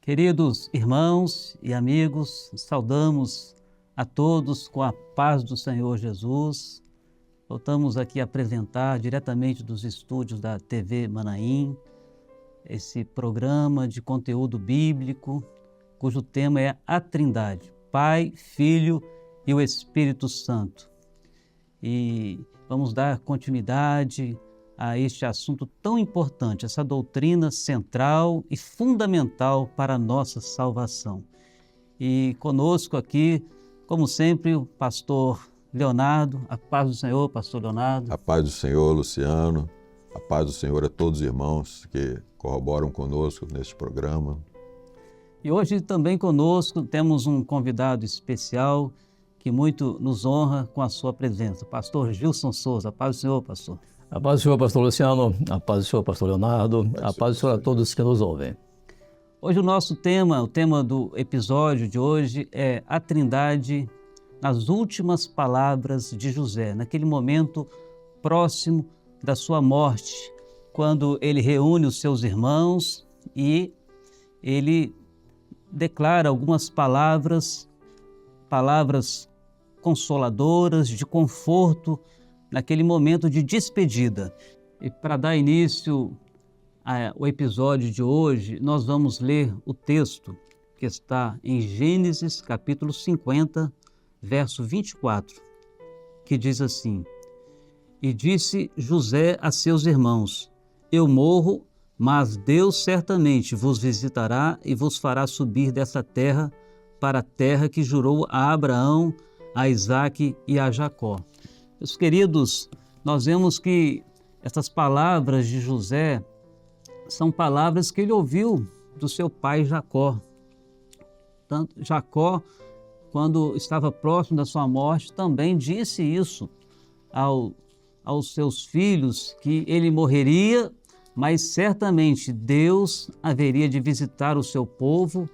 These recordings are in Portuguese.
Queridos irmãos e amigos, saudamos a todos com a paz do Senhor Jesus. Voltamos aqui a apresentar diretamente dos estúdios da TV Manaim, esse programa de conteúdo bíblico, cujo tema é a Trindade, Pai, Filho e o Espírito Santo. E vamos dar continuidade a este assunto tão importante, essa doutrina central e fundamental para a nossa salvação. E conosco aqui, como sempre, o pastor Leonardo. A paz do Senhor, pastor Leonardo. A paz do Senhor, Luciano. A paz do Senhor a todos os irmãos que corroboram conosco neste programa. E hoje também conosco temos um convidado especial que muito nos honra com a sua presença, o pastor Gilson Souza. A paz do Senhor, pastor. A paz do Senhor, pastor Luciano, a paz do Senhor, pastor Leonardo, a paz do Senhor a todos que nos ouvem. Hoje o tema do episódio de hoje é a Trindade nas últimas palavras de José, naquele momento próximo da sua morte, quando ele reúne os seus irmãos e ele declara algumas palavras consoladoras, de conforto, naquele momento de despedida. E para dar início ao episódio de hoje, nós vamos ler o texto que está em Gênesis capítulo 50, verso 24, que diz assim: E disse José a seus irmãos: Eu morro, mas Deus certamente vos visitará e vos fará subir dessa terra para a terra que jurou a Abraão, a Isaque e a Jacó. Meus queridos, nós vemos que essas palavras de José são palavras que ele ouviu do seu pai Jacó. Tanto Jacó, quando estava próximo da sua morte, também disse isso aos seus filhos, que ele morreria, mas certamente Deus haveria de visitar o seu povo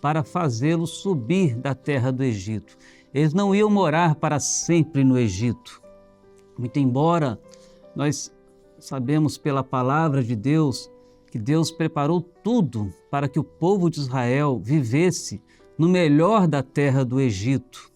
para fazê-lo subir da terra do Egito. Eles não iam morar para sempre no Egito. Muito embora nós sabemos pela palavra de Deus que Deus preparou tudo para que o povo de Israel vivesse no melhor da terra do Egito.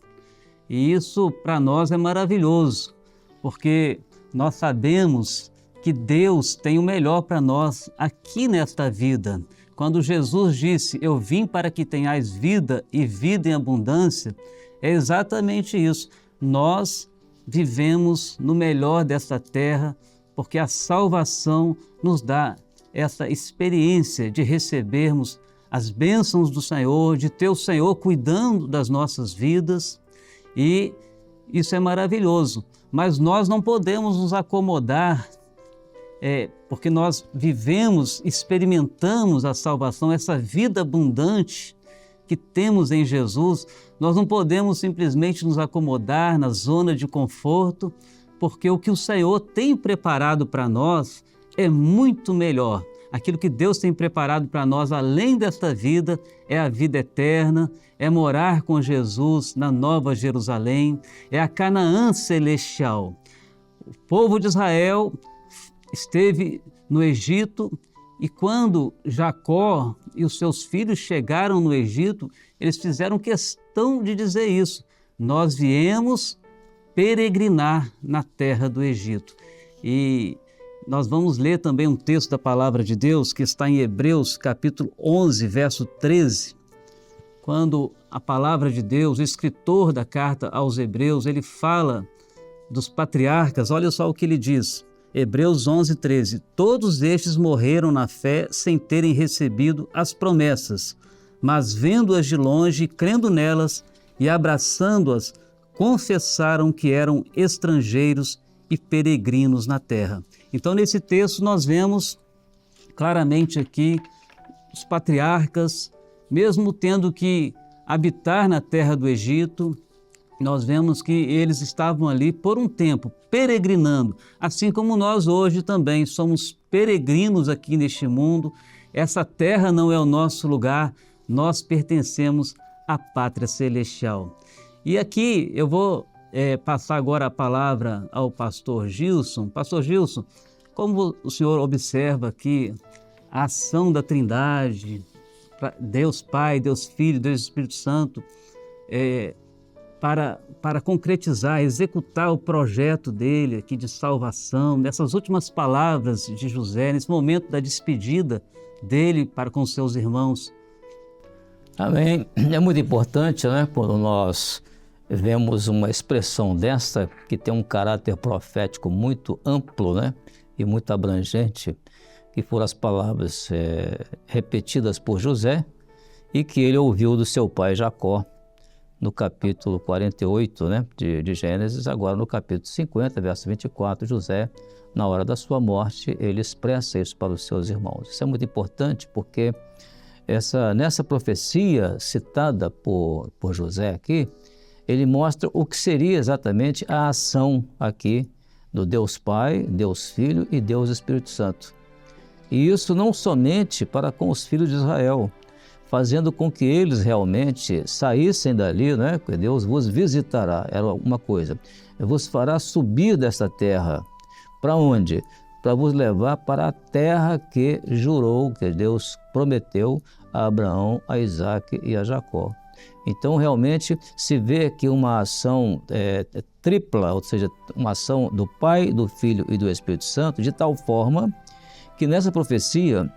E isso para nós é maravilhoso, porque nós sabemos que Deus tem o melhor para nós aqui nesta vida. Quando Jesus disse: Eu vim para que tenhais vida e vida em abundância, é exatamente isso. Nós vivemos no melhor desta terra, porque a salvação nos dá essa experiência de recebermos as bênçãos do Senhor, de ter o Senhor cuidando das nossas vidas, e isso é maravilhoso. Mas nós não podemos nos acomodar, porque nós vivemos, experimentamos a salvação, essa vida abundante que temos em Jesus. Nós não podemos simplesmente nos acomodar na zona de conforto, porque o que o Senhor tem preparado para nós é muito melhor. Aquilo que Deus tem preparado para nós, além desta vida, é a vida eterna, é morar com Jesus na Nova Jerusalém, é a Canaã celestial. O povo de Israel esteve no Egito, e quando Jacó e os seus filhos chegaram no Egito, eles fizeram questão de dizer isso: nós viemos peregrinar na terra do Egito. E nós vamos ler também um texto da palavra de Deus que está em Hebreus capítulo 11, verso 13, quando a palavra de Deus, o escritor da carta aos Hebreus, ele fala dos patriarcas. Olha só o que ele diz. Hebreus 11, 13. Todos estes morreram na fé sem terem recebido as promessas, mas vendo-as de longe, crendo nelas e abraçando-as, confessaram que eram estrangeiros e peregrinos na terra. Então, nesse texto, nós vemos claramente aqui os patriarcas, mesmo tendo que habitar na terra do Egito, nós vemos que eles estavam ali por um tempo, peregrinando, assim como nós hoje também somos peregrinos aqui neste mundo. Essa terra não é o nosso lugar, nós pertencemos à pátria celestial. E aqui eu vou passar agora a palavra ao pastor Gilson. Pastor Gilson, como o senhor observa aqui a ação da Trindade, Deus Pai, Deus Filho, Deus Espírito Santo, para concretizar, executar o projeto dele aqui de salvação, nessas últimas palavras de José, nesse momento da despedida dele para com seus irmãos. Amém. É muito importante, né, quando nós vemos uma expressão dessa que tem um caráter profético muito amplo, né, e muito abrangente, que foram as palavras repetidas por José e que ele ouviu do seu pai Jacó, no capítulo 48, né, de Gênesis. Agora no capítulo 50, verso 24, José, na hora da sua morte, ele expressa isso para os seus irmãos. Isso é muito importante porque nessa profecia citada por José aqui, ele mostra o que seria exatamente a ação aqui do Deus Pai, Deus Filho e Deus Espírito Santo. E isso não somente para com os filhos de Israel, fazendo com que eles realmente saíssem dali, né? Porque Deus vos visitará, era uma coisa, vos fará subir desta terra. Para onde? Para vos levar para a terra que jurou, que Deus prometeu a Abraão, a Isaac e a Jacó. Então, realmente, se vê aqui uma ação tripla, ou seja, uma ação do Pai, do Filho e do Espírito Santo, de tal forma que nessa profecia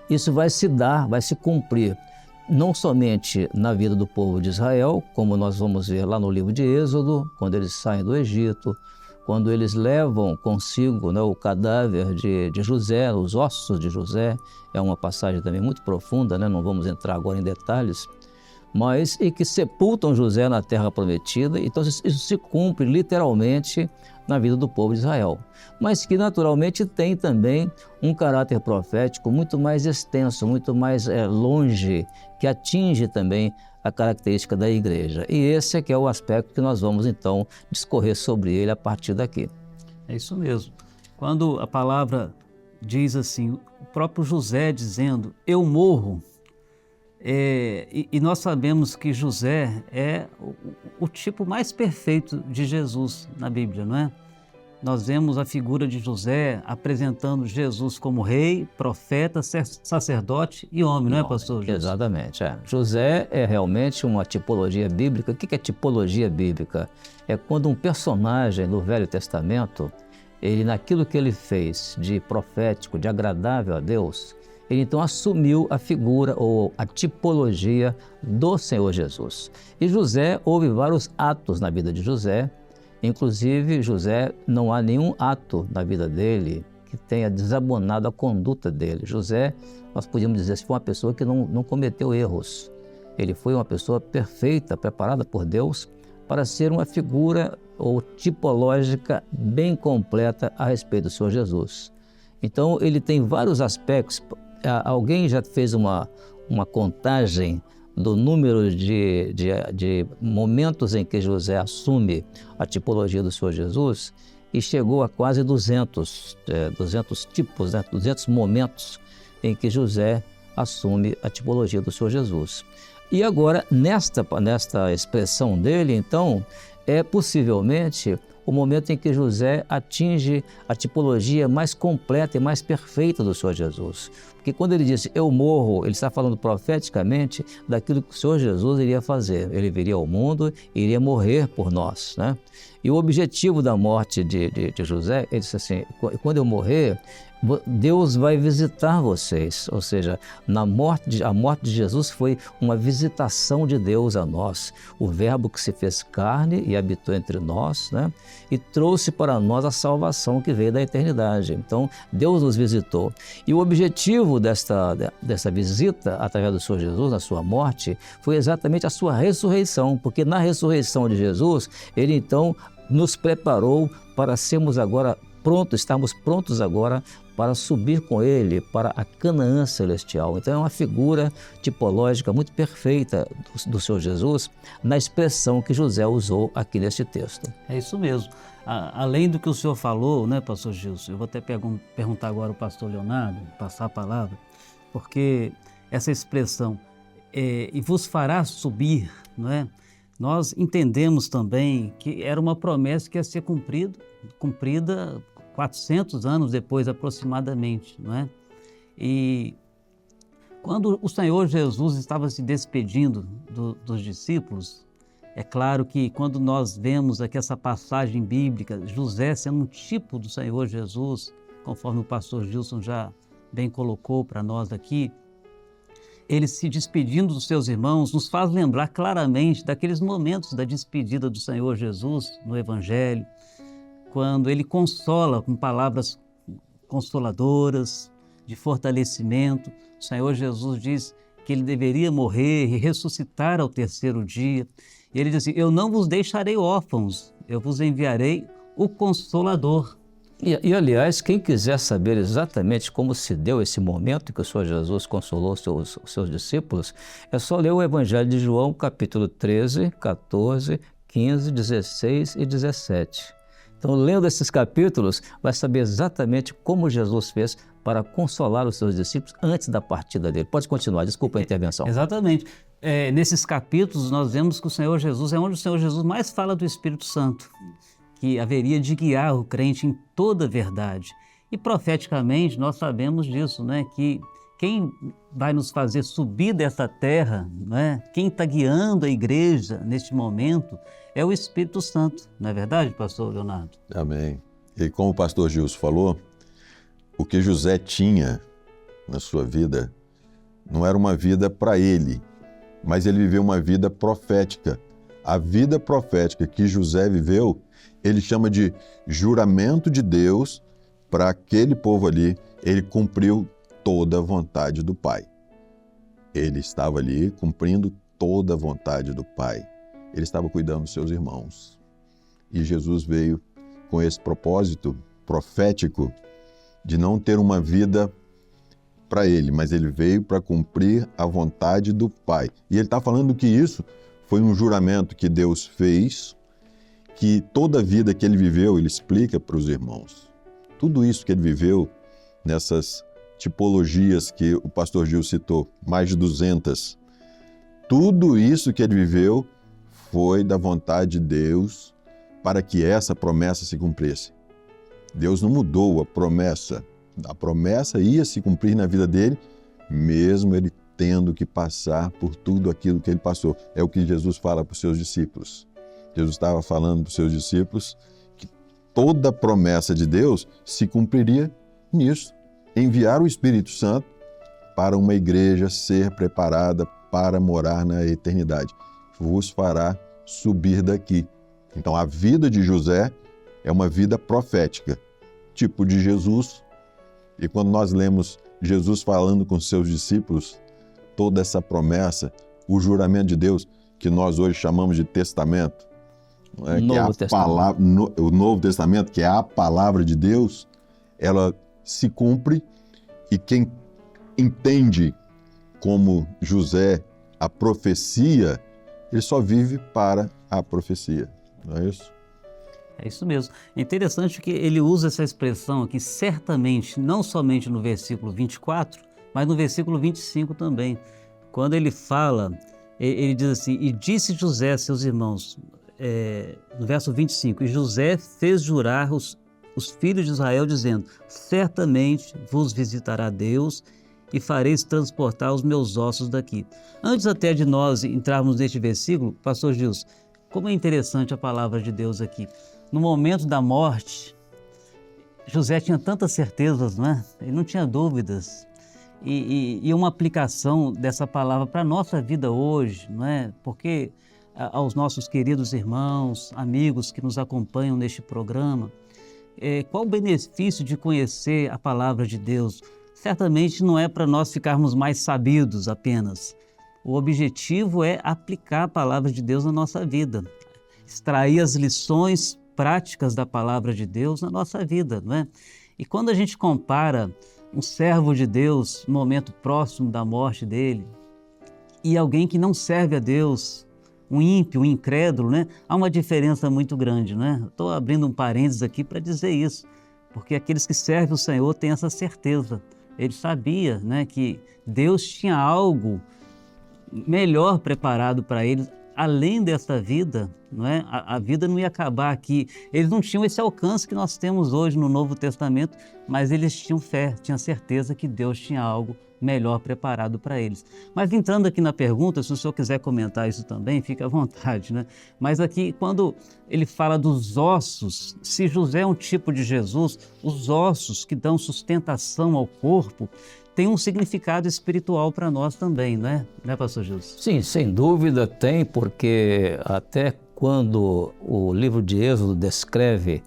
isso vai se dar, vai se cumprir, não somente na vida do povo de Israel, como nós vamos ver lá no livro de Êxodo, quando eles saem do Egito, quando eles levam consigo, né, o cadáver de José, os ossos de José, é uma passagem também muito profunda, né, não vamos entrar agora em detalhes, mas e que sepultam José na terra prometida. Então isso se cumpre literalmente na vida do povo de Israel, mas que naturalmente tem também um caráter profético muito mais extenso, muito mais longe, que atinge também a característica da igreja. E esse é que é o aspecto que nós vamos então discorrer sobre ele a partir daqui. É isso mesmo. Quando a palavra diz assim, o próprio José dizendo, eu morro, e nós sabemos que José é o tipo mais perfeito de Jesus na Bíblia, não é? Nós vemos a figura de José apresentando Jesus como rei, profeta, sacerdote e homem, não é, pastor José? Exatamente. José é realmente uma tipologia bíblica. O que é tipologia bíblica? É quando um personagem do Velho Testamento, ele naquilo que ele fez de profético, de agradável a Deus, ele então assumiu a figura ou a tipologia do Senhor Jesus. E José, houve vários atos na vida de José, inclusive José, não há nenhum ato na vida dele que tenha desabonado a conduta dele. José, nós podíamos dizer, foi uma pessoa que não cometeu erros. Ele foi uma pessoa perfeita, preparada por Deus para ser uma figura ou tipológica bem completa a respeito do Senhor Jesus. Então ele tem vários aspectos. Alguém já fez uma contagem do número de momentos em que José assume a tipologia do Senhor Jesus e chegou a quase 200 tipos, né? 200 momentos em que José assume a tipologia do Senhor Jesus. E agora, nesta expressão dele, então, é possivelmente o momento em que José atinge a tipologia mais completa e mais perfeita do Senhor Jesus. Porque quando ele disse, eu morro, ele está falando profeticamente daquilo que o Senhor Jesus iria fazer. Ele viria ao mundo e iria morrer por nós, né? E o objetivo da morte de José, ele disse assim, quando eu morrer, Deus vai visitar vocês. Ou seja, a morte de Jesus foi uma visitação de Deus a nós. O verbo que se fez carne e habitou entre nós, né? E trouxe para nós a salvação que veio da eternidade. Então, Deus nos visitou. E o objetivo dessa visita, através do Senhor Jesus, na sua morte, foi exatamente a sua ressurreição. Porque na ressurreição de Jesus, ele então nos preparou para sermos agora estarmos prontos agora para subir com ele para a Canaã celestial. Então é uma figura tipológica muito perfeita do Senhor Jesus na expressão que José usou aqui neste texto. É isso mesmo. Além do que o senhor falou, né, pastor Gilson, eu vou até perguntar agora ao pastor Leonardo, passar a palavra, porque essa expressão, e vos fará subir, não é? Nós entendemos também que era uma promessa que ia ser cumprida 400 anos depois aproximadamente, não é? E Quando o Senhor Jesus estava se despedindo dos discípulos, é claro que quando nós vemos aqui essa passagem bíblica, José sendo um tipo do Senhor Jesus, conforme o pastor Gilson já bem colocou para nós aqui, ele se despedindo dos seus irmãos nos faz lembrar claramente daqueles momentos da despedida do Senhor Jesus no Evangelho, quando ele consola com palavras consoladoras, de fortalecimento. O Senhor Jesus diz que ele deveria morrer e ressuscitar ao terceiro dia. E ele diz assim: eu não vos deixarei órfãos, eu vos enviarei o Consolador. E, aliás, quem quiser saber exatamente como se deu esse momento em que o Senhor Jesus consolou os seus discípulos, é só ler o Evangelho de João, capítulo 13, 14, 15, 16 e 17. Então, lendo esses capítulos, vai saber exatamente como Jesus fez para consolar os seus discípulos antes da partida dele. Pode continuar, desculpa a intervenção. Exatamente. Nesses capítulos, nós vemos que o Senhor Jesus é onde o Senhor Jesus mais fala do Espírito Santo, que haveria de guiar o crente em toda a verdade. E profeticamente, nós sabemos disso, né? Que quem vai nos fazer subir dessa terra, né? Quem está guiando a igreja neste momento é o Espírito Santo. Não é verdade, pastor Leonardo? Amém. E como o pastor Gilson falou, o que José tinha na sua vida não era uma vida para ele, mas ele viveu uma vida profética. A vida profética que José viveu, ele chama de juramento de Deus para aquele povo ali. Ele cumpriu toda a vontade do Pai. Ele estava ali cumprindo toda a vontade do Pai. Ele estava cuidando dos seus irmãos. E Jesus veio com esse propósito profético de não ter uma vida para ele, mas ele veio para cumprir a vontade do Pai. E ele está falando que isso foi um juramento que Deus fez, que toda a vida que ele viveu, ele explica para os irmãos. Tudo isso que ele viveu nessas tipologias que o pastor Gil citou, mais de 200, tudo isso que ele viveu foi da vontade de Deus para que essa promessa se cumprisse. Deus não mudou a promessa ia se cumprir na vida dele, mesmo ele tendo que passar por tudo aquilo que ele passou. É o que Jesus fala para os seus discípulos. Jesus estava falando para os seus discípulos que toda a promessa de Deus se cumpriria nisso. Enviar o Espírito Santo para uma igreja ser preparada para morar na eternidade. Vos fará subir daqui. Então a vida de José é uma vida profética, tipo de Jesus. E quando nós lemos Jesus falando com seus discípulos, toda essa promessa, o juramento de Deus, que nós hoje chamamos de testamento, que é a palavra, o Novo Testamento, que é a palavra de Deus, ela se cumpre, e quem entende como José a profecia, ele só vive para a profecia, não é isso? É isso mesmo. É interessante que ele usa essa expressão aqui, certamente, não somente no versículo 24, mas no versículo 25 também. Quando ele fala, ele diz assim: e disse José a seus irmãos, no verso 25, e José fez jurar os filhos de Israel, dizendo: certamente vos visitará Deus e fareis transportar os meus ossos daqui. Antes até de nós entrarmos neste versículo, pastor Gilson, como é interessante a palavra de Deus aqui. No momento da morte, José tinha tantas certezas, não é? Ele não tinha dúvidas. E uma aplicação dessa palavra para a nossa vida hoje, não é? Porque aos nossos queridos irmãos, amigos que nos acompanham neste programa, qual o benefício de conhecer a palavra de Deus? Certamente não é para nós ficarmos mais sabidos apenas. O objetivo é aplicar a palavra de Deus na nossa vida, extrair as lições práticas da palavra de Deus na nossa vida, não é? E quando a gente compara um servo de Deus no momento próximo da morte dele e alguém que não serve a Deus, um ímpio, um incrédulo, né? Há uma diferença muito grande, né? Estou abrindo um parênteses aqui para dizer isso, porque aqueles que servem o Senhor têm essa certeza. Ele sabia, né, que Deus tinha algo melhor preparado para eles além dessa vida, não é? A vida não ia acabar aqui. Eles não tinham esse alcance que nós temos hoje no Novo Testamento, mas eles tinham fé, tinham certeza que Deus tinha algo melhor preparado para eles. Mas entrando aqui na pergunta, se o senhor quiser comentar isso também, fique à vontade, né? Mas aqui, quando ele fala dos ossos, se José é um tipo de Jesus, os ossos que dão sustentação ao corpo, tem um significado espiritual para nós também, né, pastor Gilson? Sim, sem dúvida tem, porque até quando o livro de Êxodo descreve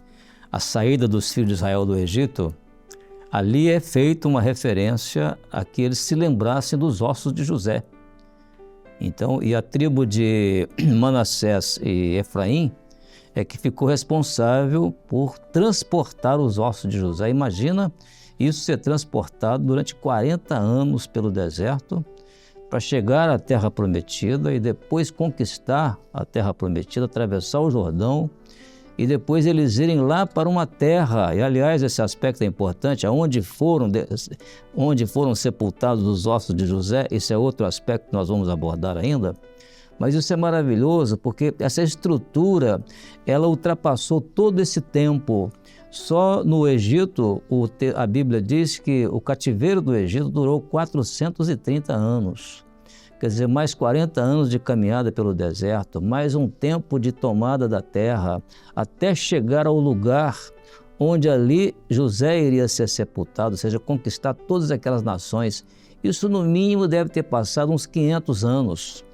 a saída dos filhos de Israel do Egito, ali é feita uma referência a que eles se lembrassem dos ossos de José. Então, e a tribo de Manassés e Efraim é que ficou responsável por transportar os ossos de José. Imagina isso ser transportado durante 40 anos pelo deserto para chegar à Terra Prometida e depois conquistar a Terra Prometida, atravessar o Jordão e depois eles irem lá para uma terra. E, aliás, esse aspecto é importante, onde foram sepultados os ossos de José. Esse é outro aspecto que nós vamos abordar ainda. Mas isso é maravilhoso porque essa estrutura, ela ultrapassou todo esse tempo. Só no Egito, a Bíblia diz que o cativeiro do Egito durou 430 anos. Quer dizer, mais 40 anos de caminhada pelo deserto, mais um tempo de tomada da terra, até chegar ao lugar onde ali José iria ser sepultado, ou seja, conquistar todas aquelas nações. Isso no mínimo deve ter passado uns 500 anos.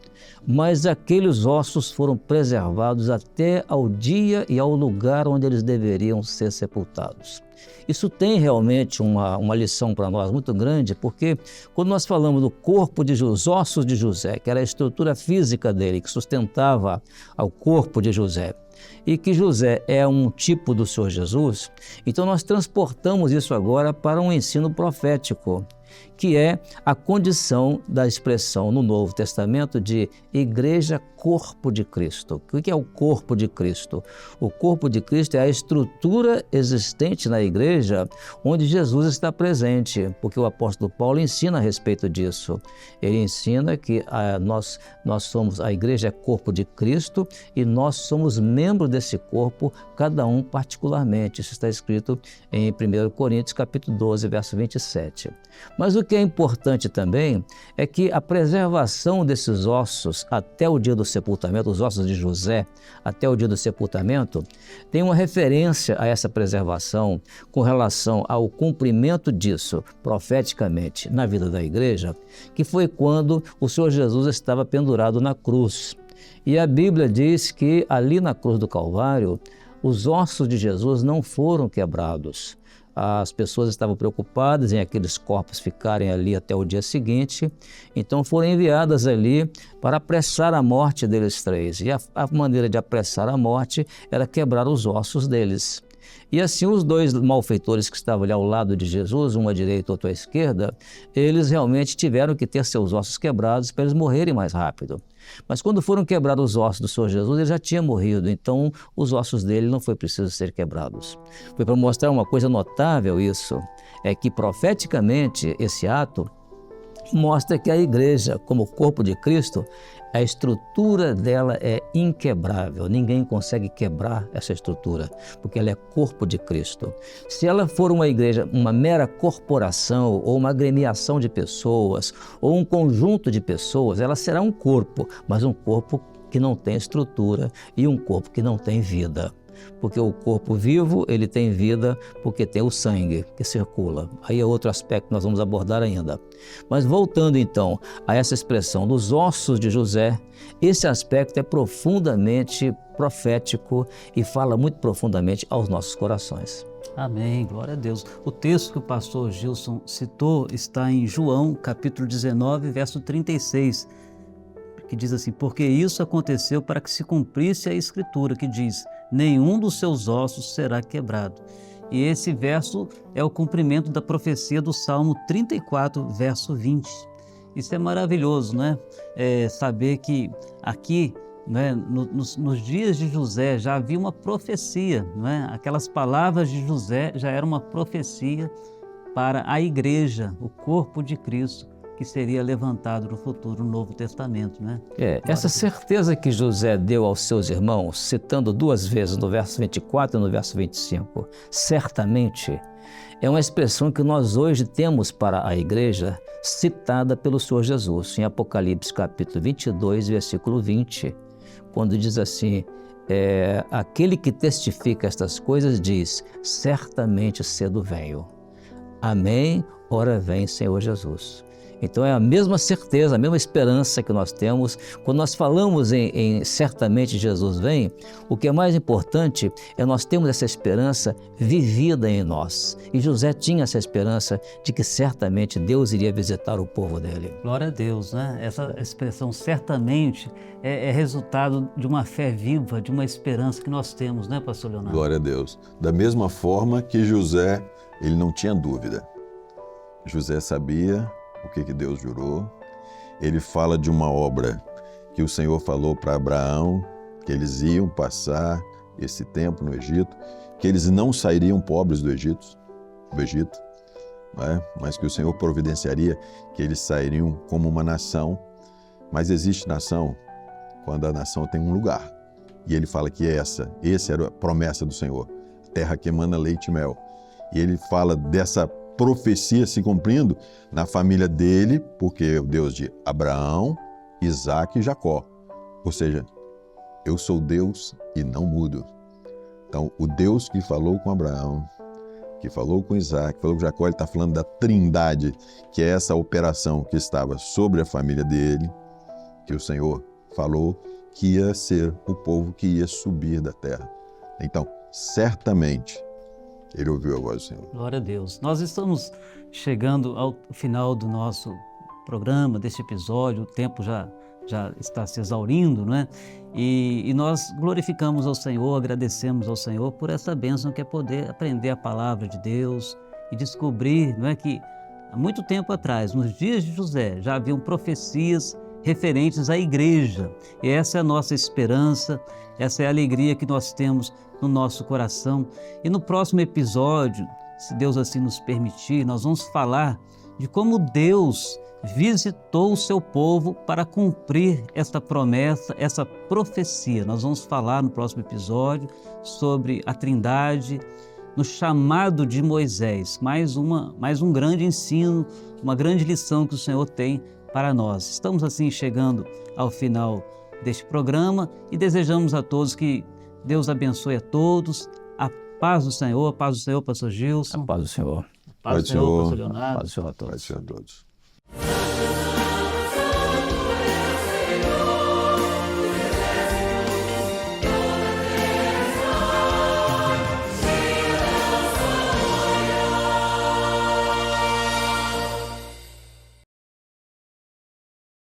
Mas aqueles ossos foram preservados até ao dia e ao lugar onde eles deveriam ser sepultados. Isso tem realmente uma lição para nós muito grande, porque quando nós falamos do corpo os ossos de José, que era a estrutura física dele, que sustentava ao corpo de José, e que José é um tipo do Senhor Jesus, então nós transportamos isso agora para um ensino profético, que é a condição da expressão no Novo Testamento de igreja corpo de Cristo. O que é o corpo de Cristo? O corpo de Cristo é a estrutura existente na igreja onde Jesus está presente, porque o apóstolo Paulo ensina a respeito disso. Ele ensina que nós somos, a igreja é corpo de Cristo e nós somos membros desse corpo, cada um particularmente. Isso está escrito em 1 Coríntios capítulo 12, verso 27. Mas o que é importante também é que a preservação desses ossos até o dia do sepultamento, os ossos de José até o dia do sepultamento, tem uma referência a essa preservação com relação ao cumprimento disso profeticamente na vida da igreja, que foi quando o Senhor Jesus estava pendurado na cruz. E a Bíblia diz que ali na cruz do Calvário, os ossos de Jesus não foram quebrados. As pessoas estavam preocupadas em aqueles corpos ficarem ali até o dia seguinte, então foram enviadas ali para apressar a morte deles três. E a maneira de apressar a morte era quebrar os ossos deles. E assim os dois malfeitores que estavam ali ao lado de Jesus, um à direita e outro à esquerda, eles realmente tiveram que ter seus ossos quebrados para eles morrerem mais rápido. Mas quando foram quebrados os ossos do Senhor Jesus, ele já tinha morrido, então os ossos dele não foi preciso ser quebrados. Foi para mostrar uma coisa notável isso, é que profeticamente esse ato mostra que a igreja, como corpo de Cristo, a estrutura dela é inquebrável. Ninguém consegue quebrar essa estrutura, porque ela é corpo de Cristo. Se ela for uma igreja, uma mera corporação, ou uma agremiação de pessoas, ou um conjunto de pessoas, ela será um corpo, mas um corpo que não tem estrutura e um corpo que não tem vida. Porque o corpo vivo, ele tem vida porque tem o sangue que circula. Aí é outro aspecto que nós vamos abordar ainda. Mas voltando então a essa expressão dos ossos de José, esse aspecto é profundamente profético e fala muito profundamente aos nossos corações. Amém, glória a Deus. O texto que o pastor Gilson citou está em João, capítulo 19, verso 36, que diz assim: porque isso aconteceu para que se cumprisse a escritura que diz: nenhum dos seus ossos será quebrado. E esse verso é o cumprimento da profecia do Salmo 34, verso 20. Isso é maravilhoso, né? Saber que aqui, né, nos dias de José já havia uma profecia, né? Aquelas palavras de José já eram uma profecia para a igreja, o corpo de Cristo, que seria levantado no futuro, no Novo Testamento, né? Essa certeza que José deu aos seus irmãos, citando 2 vezes no verso 24 e no verso 25, certamente, é uma expressão que nós hoje temos para a igreja, citada pelo Senhor Jesus, em Apocalipse capítulo 22, versículo 20, quando diz assim, aquele que testifica estas coisas diz, certamente cedo venho. Amém, ora vem Senhor Jesus. Então é a mesma certeza, a mesma esperança que nós temos. Quando nós falamos em certamente Jesus vem, o que é mais importante é nós termos essa esperança vivida em nós. E José tinha essa esperança de que certamente Deus iria visitar o povo dele. Glória a Deus, né? Essa expressão certamente é resultado de uma fé viva, de uma esperança que nós temos, né, pastor Leonardo? Glória a Deus. Da mesma forma que José, ele não tinha dúvida. José sabia o que Deus jurou. Ele fala de uma obra que o Senhor falou para Abraão, que eles iam passar esse tempo no Egito, que eles não sairiam pobres do Egito, né? Mas que o Senhor providenciaria que eles sairiam como uma nação. Mas existe nação quando a nação tem um lugar. E ele fala que essa era a promessa do Senhor, terra que emana leite e mel. E ele fala dessa profecia se cumprindo na família dele, porque é o Deus de Abraão, Isaac e Jacó. Ou seja, eu sou Deus e não mudo. Então, o Deus que falou com Abraão, que falou com Isaac, que falou com Jacó, ele está falando da trindade, que é essa operação que estava sobre a família dele, que o Senhor falou que ia ser o povo que ia subir da terra. Então, certamente, ele ouviu a voz do Senhor. Glória a Deus. Nós estamos chegando ao final do nosso programa, deste episódio, o tempo já está se exaurindo, não é? E nós glorificamos ao Senhor, agradecemos ao Senhor por essa bênção que é poder aprender a palavra de Deus e descobrir, não é, que há muito tempo atrás, nos dias de José, já haviam profecias referentes à igreja. E essa é a nossa esperança, essa é a alegria que nós temos no nosso coração. E no próximo episódio, se Deus assim nos permitir, nós vamos falar de como Deus visitou o seu povo para cumprir esta promessa, essa profecia. Nós vamos falar no próximo episódio sobre a Trindade, no chamado de Moisés, mais um grande ensino, uma grande lição que o Senhor tem para nós. Estamos assim chegando ao final deste programa e desejamos a todos que Deus abençoe a todos, a paz do Senhor, pastor Gilson. A paz do Senhor. Paz do Senhor, pastor Leonardo. A paz do Senhor a todos. Paz do Senhor a todos.